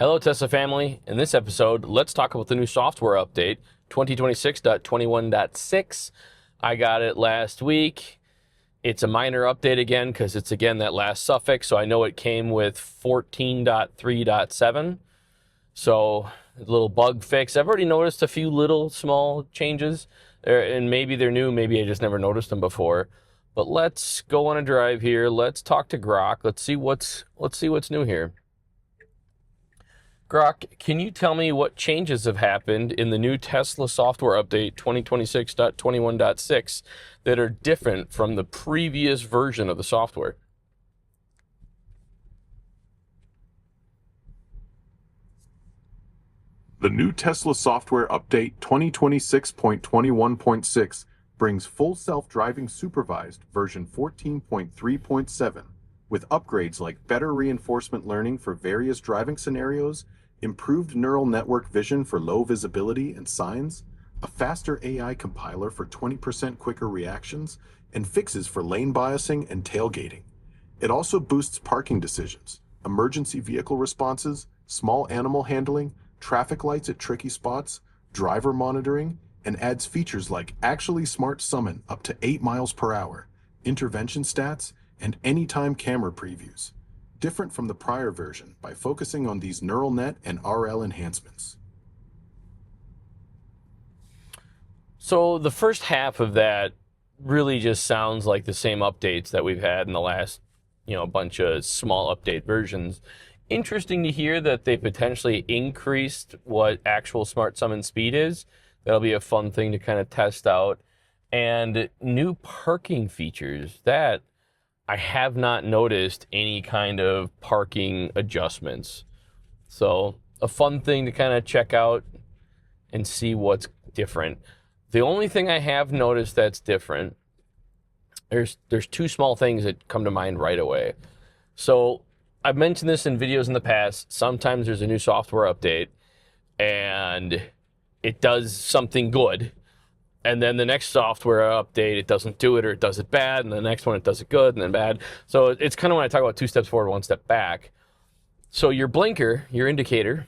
Hello, Tesla family. In this episode, let's talk about the new software update, 2026.21.6. I got it last week. It's a minor update again because it's, again, that last suffix, so I know it came with 14.3.7. So, a little bug fix. I've already noticed a few little small changes, and maybe they're new, maybe I just never noticed them before. But let's go on a drive here. Let's talk to Grok. Let's see what's new here. Grok, can you tell me what changes have happened in the new Tesla software update 2026.21.6 that are different from the previous version of the software? The new Tesla software update 2026.21.6 brings full self-driving supervised version 14.3.7 with upgrades like better reinforcement learning for various driving scenarios, improved neural network vision for low visibility and signs, a faster AI compiler for 20% quicker reactions, and fixes for lane biasing and tailgating. It also boosts parking decisions, emergency vehicle responses, small animal handling, traffic lights at tricky spots, driver monitoring, and adds features like Actually Smart Summon up to 8 miles per hour, intervention stats, and anytime camera previews. Different from the prior version by focusing on these neural net and RL enhancements. So the first half of that really just sounds like the same updates that we've had in the last, bunch of small update versions. Interesting to hear that they potentially increased what actual smart summon speed is. That'll be a fun thing to kind of test out. And new parking features that I have not noticed any kind of parking adjustments. So a fun thing to kind of check out and see what's different. The only thing I have noticed that's different, there's two small things that come to mind right away. So I've mentioned this in videos in the past. Sometimes there's a new software update and it does something good. And then the next software update, it doesn't do it or it does it bad. And the next one, it does it good and then bad. So it's kind of when I talk about 2 steps forward, 1 step back. So your blinker, your indicator,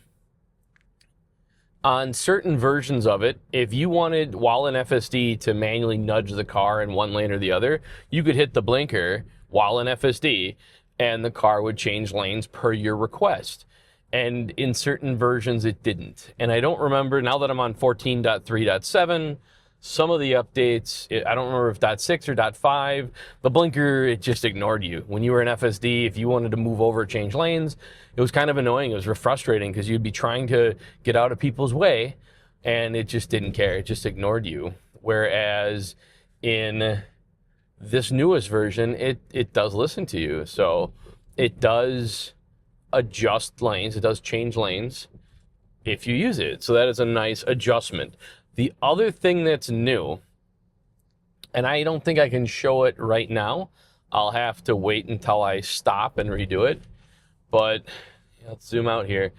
on certain versions of it, if you wanted, while in FSD, to manually nudge the car in one lane or the other, you could hit the blinker while in FSD and the car would change lanes per your request. And in certain versions, it didn't. And I don't remember, now that I'm on 14.3.7, some of the updates, I don't remember if .6 or .5, the blinker, it just ignored you. When you were in FSD, if you wanted to move over or change lanes, it was kind of annoying. It was frustrating because you'd be trying to get out of people's way and it just didn't care. It just ignored you. Whereas in this newest version, it does listen to you. So it does adjust lanes. It does change lanes if you use it. So that is a nice adjustment. The other thing that's new, and I don't think I can show it right now. I'll have to wait until I stop and redo it. But let's zoom out here.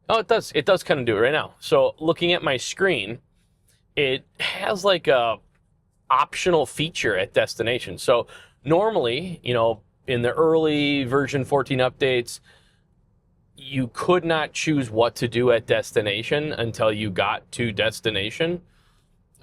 Oh, it does kind of do it right now. So looking at my screen, it has like a optional feature at destination. So normally, in the early version 14 updates, you could not choose what to do at destination until you got to destination,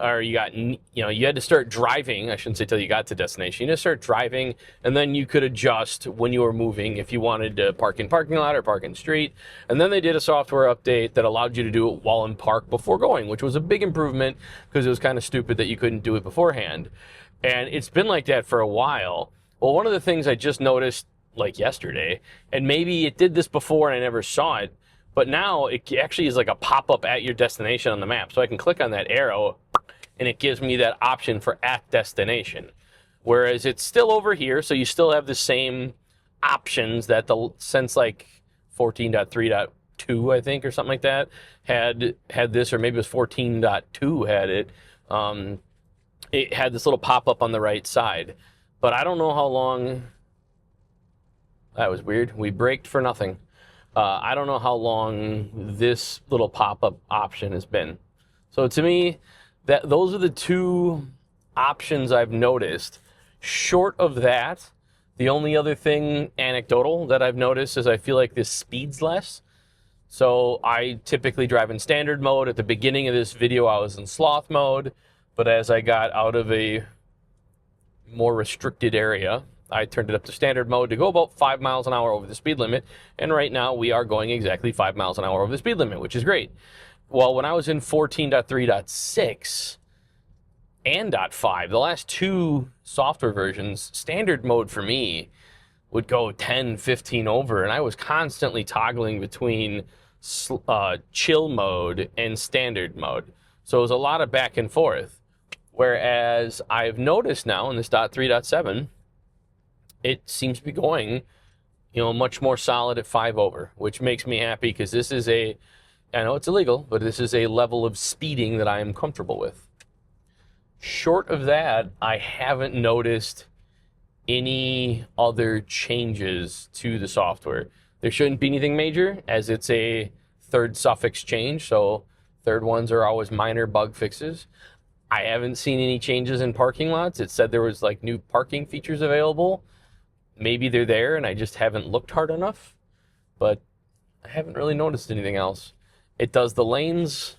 or you had to start driving. I shouldn't say till you got to destination. You had to start driving, and then you could adjust when you were moving if you wanted to park in parking lot or park in street. And then they did a software update that allowed you to do it while in park before going, which was a big improvement because it was kind of stupid that you couldn't do it beforehand. And it's been like that for a while. Well, one of the things I just noticed like yesterday, and maybe it did this before and I never saw it, but now it actually is like a pop-up at your destination on the map. So I can click on that arrow and it gives me that option for at destination. Whereas it's still over here, so you still have the same options that since like 14.3.2, I think, or something like that, had this, or maybe it was 14.2 had it. It had this little pop-up on the right side. But I don't know how long. That was weird. We braked for nothing. I don't know how long this little pop-up option has been. So to me, those are the two options I've noticed. Short of that, the only other thing anecdotal that I've noticed is I feel like this speeds less. So I typically drive in standard mode. At the beginning of this video, I was in sloth mode, but as I got out of a more restricted area, I turned it up to standard mode to go about 5 miles an hour over the speed limit. And right now we are going exactly 5 miles an hour over the speed limit, which is great. Well, when I was in 14.3.6 and .5, the last two software versions, standard mode for me would go 10, 15 over, and I was constantly toggling between chill mode and standard mode. So it was a lot of back and forth. Whereas I've noticed now in this .3.7, it seems to be going, much more solid at 5 over, which makes me happy because this is I know it's illegal, but this is a level of speeding that I am comfortable with. Short of that, I haven't noticed any other changes to the software. There shouldn't be anything major, as it's a third suffix change, so third ones are always minor bug fixes. I haven't seen any changes in parking lots. It said there was like new parking features available. Maybe they're there and I just haven't looked hard enough, but I haven't really noticed anything else. It does the lanes,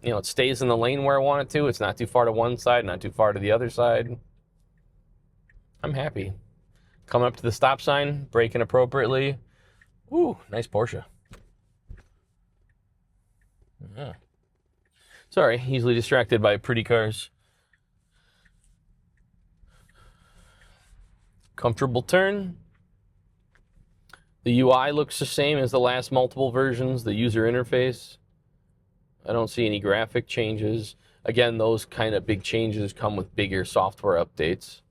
it stays in the lane where I want it to. It's not too far to one side, not too far to the other side. I'm happy. Coming up to the stop sign, braking appropriately. Ooh, nice Porsche. Yeah. Sorry, easily distracted by pretty cars. Comfortable turn. The UI looks the same as the last multiple versions, the user interface. I don't see any graphic changes. Again, those kind of big changes come with bigger software updates.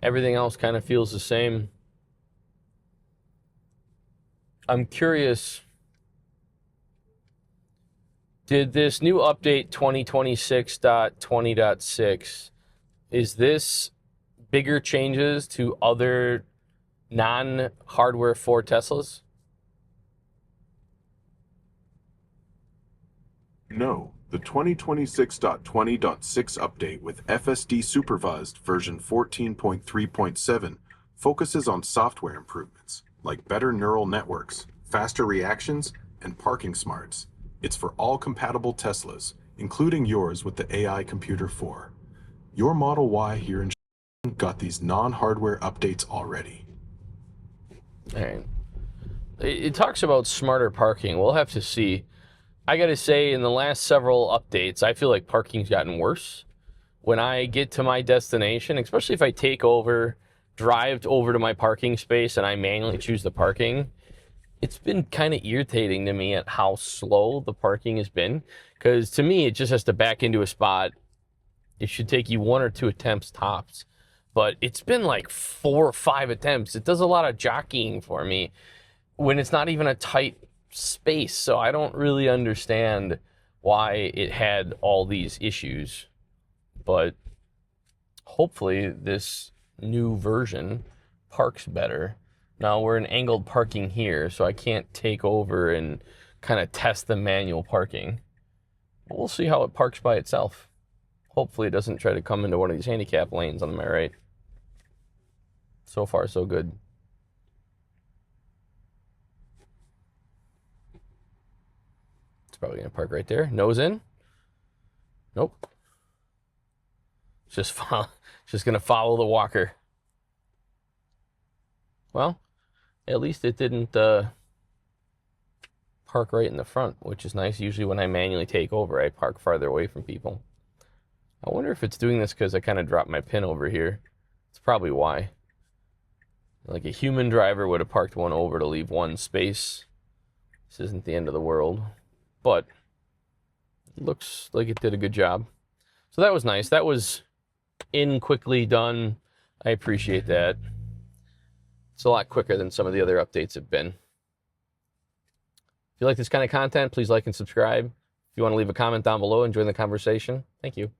Everything else kind of feels the same. I'm curious, did this new update 2026.20.6, is this bigger changes to other non-hardware 4 Teslas? No, the 2026.20.6 update with FSD supervised version 14.3.7 focuses on software improvements like better neural networks, faster reactions, and parking smarts. It's for all compatible Teslas, including yours with the AI Computer 4. Your Model Y here in got these non-hardware updates already. All right. It talks about smarter parking. We'll have to see. I gotta say, in the last several updates, I feel like parking's gotten worse. When I get to my destination, especially if I drive over to my parking space and I manually choose the parking, it's been kind of irritating to me at how slow the parking has been. Because to me, it just has to back into a spot. It should take you 1 or 2 attempts tops. But it's been like 4 or 5 attempts. It does a lot of jockeying for me when it's not even a tight space. So I don't really understand why it had all these issues. But hopefully this new version parks better. Now we're in angled parking here, so I can't take over and kind of test the manual parking. But we'll see how it parks by itself. Hopefully it doesn't try to come into one of these handicap lanes on my right. So far, so good. It's probably going to park right there. Nose in. Nope. Just going to follow the walker. Well, at least it didn't park right in the front, which is nice. Usually when I manually take over, I park farther away from people. I wonder if it's doing this because I kind of dropped my pin over here. It's probably why. Like a human driver would have parked one over to leave one space. This isn't the end of the world, but it looks like it did a good job. So that was nice. That was quickly done. I appreciate that. It's a lot quicker than some of the other updates have been. If you like this kind of content, please like and subscribe. If you want to leave a comment down below and join the conversation, thank you.